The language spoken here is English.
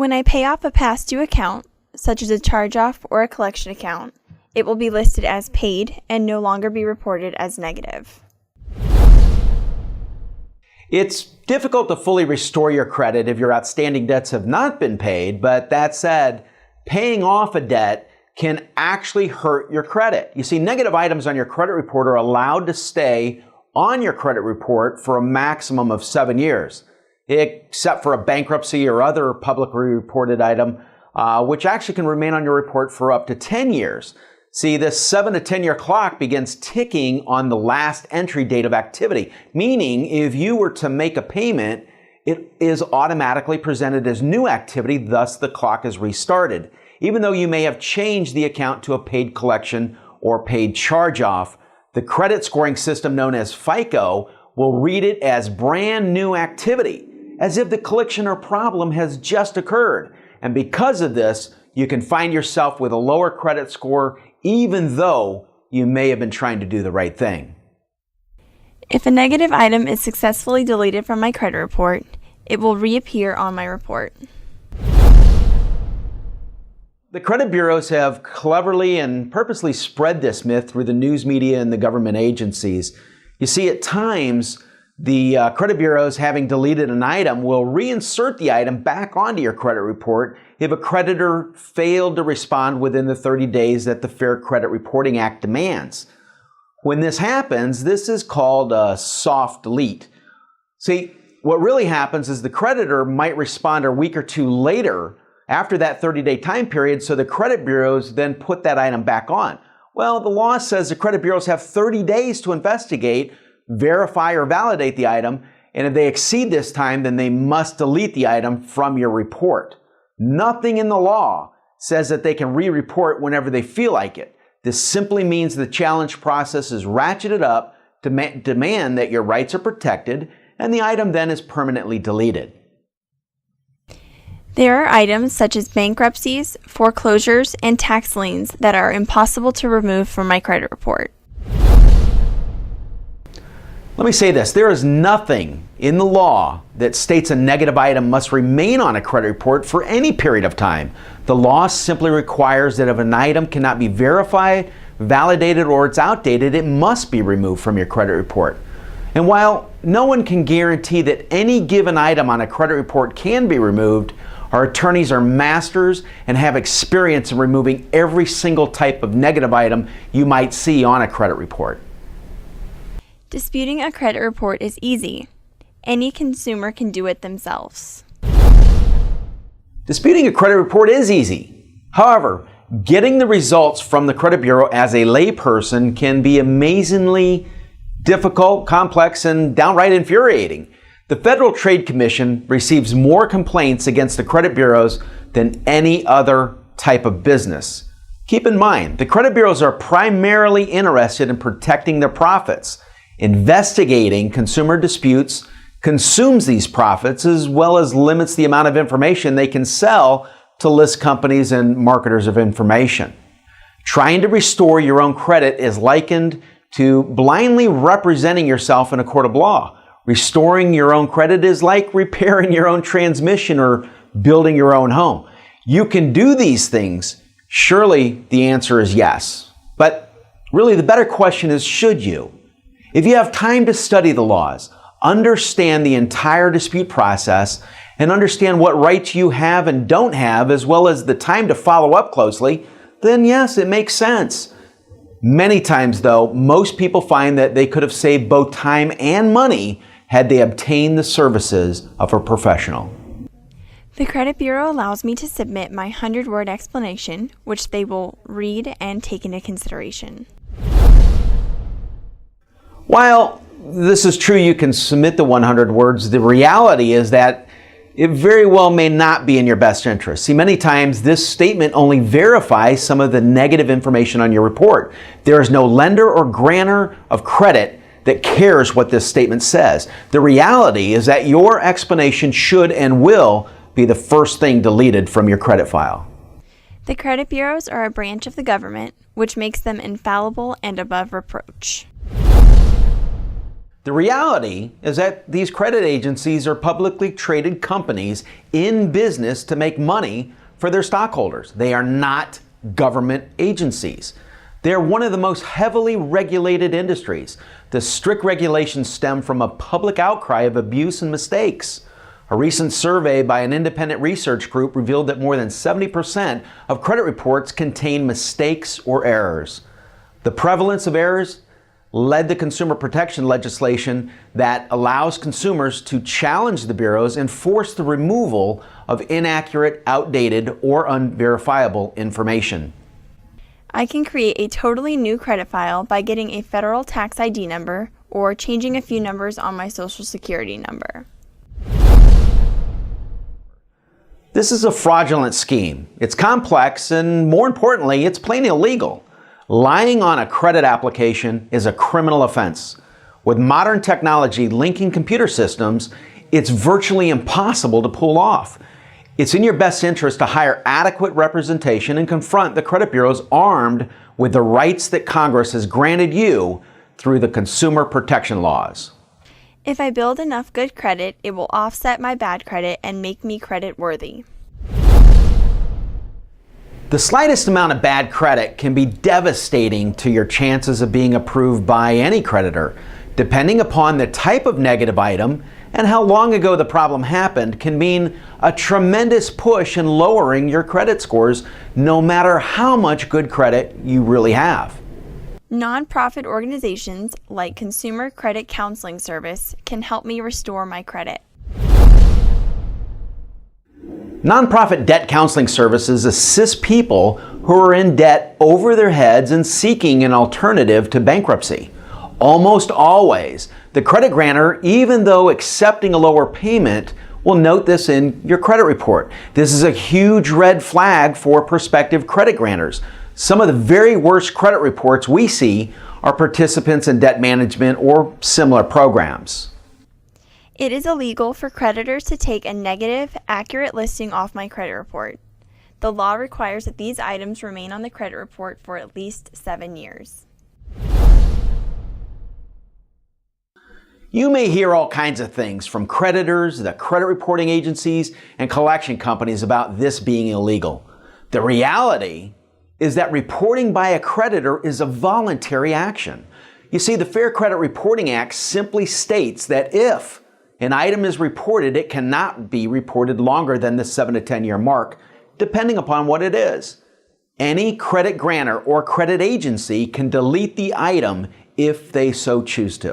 When I pay off a past due account, such as a charge-off or a collection account, it will be listed as paid and no longer be reported as negative. It's difficult to fully restore your credit if your outstanding debts have not been paid, but that said, paying off a debt can actually hurt your credit. You see, negative items on your credit report are allowed to stay on your credit report for a maximum of 7 years, except for a bankruptcy or other publicly reported item, which actually can remain on your report for up to 10 years. See, this 7 to 10 year clock begins ticking on the last entry date of activity, meaning if you were to make a payment, it is automatically presented as new activity, thus the clock is restarted. Even though you may have changed the account to a paid collection or paid charge-off, the credit scoring system known as FICO will read it as brand new activity, as if the collection or problem has just occurred. And because of this, you can find yourself with a lower credit score even though you may have been trying to do the right thing. If a negative item is successfully deleted from my credit report, it will reappear on my report. The credit bureaus have cleverly and purposely spread this myth through the news media and the government agencies. You see, at times, the credit bureaus, having deleted an item, will reinsert the item back onto your credit report if a creditor failed to respond within the 30 days that the Fair Credit Reporting Act demands. When this happens, this is called a soft delete. See, what really happens is the creditor might respond a week or two later after that 30-day time period, so the credit bureaus then put that item back on. Well, the law says the credit bureaus have 30 days to investigate, verify, or validate the item, and if they exceed this time, then they must delete the item from your report. Nothing in the law says that they can re-report whenever they feel like it. This simply means the challenge process is ratcheted up to demand that your rights are protected, and the item then is permanently deleted. There are items such as bankruptcies, foreclosures, and tax liens that are impossible to remove from my credit report. Let me say this, there is nothing in the law that states a negative item must remain on a credit report for any period of time. The law simply requires that if an item cannot be verified, validated, or it's outdated, it must be removed from your credit report. And while no one can guarantee that any given item on a credit report can be removed, our attorneys are masters and have experience in removing every single type of negative item you might see on a credit report. Disputing a credit report is easy. Any consumer can do it themselves. Disputing a credit report is easy. However, getting the results from the credit bureau as a layperson can be amazingly difficult, complex, and downright infuriating. The Federal Trade Commission receives more complaints against the credit bureaus than any other type of business. Keep in mind, the credit bureaus are primarily interested in protecting their profits. Investigating consumer disputes consumes these profits as well as limits the amount of information they can sell to list companies and marketers of information. Trying to restore your own credit is likened to blindly representing yourself in a court of law. Restoring your own credit is like repairing your own transmission or building your own home. You can do these things. Surely the answer is yes. But really the better question is, should you? If you have time to study the laws, understand the entire dispute process, and understand what rights you have and don't have, as well as the time to follow up closely, then yes, it makes sense. Many times though, most people find that they could have saved both time and money had they obtained the services of a professional. The credit bureau allows me to submit my 100-word explanation, which they will read and take into consideration. While this is true, you can submit the 100 words, the reality is that it very well may not be in your best interest. See, many times this statement only verifies some of the negative information on your report. There is no lender or grantor of credit that cares what this statement says. The reality is that your explanation should and will be the first thing deleted from your credit file. The credit bureaus are a branch of the government, which makes them infallible and above reproach. The reality is that these credit agencies are publicly traded companies in business to make money for their stockholders. They are not government agencies. They are one of the most heavily regulated industries. The strict regulations stem from a public outcry of abuse and mistakes. A recent survey by an independent research group revealed that more than 70% of credit reports contain mistakes or errors. The prevalence of errors led to consumer protection legislation that allows consumers to challenge the bureaus and force the removal of inaccurate, outdated, or unverifiable information. I can create a totally new credit file by getting a federal tax ID number or changing a few numbers on my social security number. This is a fraudulent scheme. It's complex and, more importantly, it's plain illegal. Lying on a credit application is a criminal offense. With modern technology linking computer systems, it's virtually impossible to pull off. It's in your best interest to hire adequate representation and confront the credit bureaus armed with the rights that Congress has granted you through the consumer protection laws. If I build enough good credit, it will offset my bad credit and make me credit worthy. The slightest amount of bad credit can be devastating to your chances of being approved by any creditor. Depending upon the type of negative item and how long ago the problem happened can mean a tremendous push in lowering your credit scores, no matter how much good credit you really have. Nonprofit organizations like Consumer Credit Counseling Service can help me restore my credit. Nonprofit debt counseling services assist people who are in debt over their heads and seeking an alternative to bankruptcy. Almost always, the credit grantor, even though accepting a lower payment, will note this in your credit report. This is a huge red flag for prospective credit grantors. Some of the very worst credit reports we see are participants in debt management or similar programs. It is illegal for creditors to take a negative, accurate listing off my credit report. The law requires that these items remain on the credit report for at least 7 years. You may hear all kinds of things from creditors, the credit reporting agencies, and collection companies about this being illegal. The reality is that reporting by a creditor is a voluntary action. You see, the Fair Credit Reporting Act simply states that if an item is reported, it cannot be reported longer than the 7 to 10 year mark, depending upon what it is. Any credit grantor or credit agency can delete the item if they so choose to.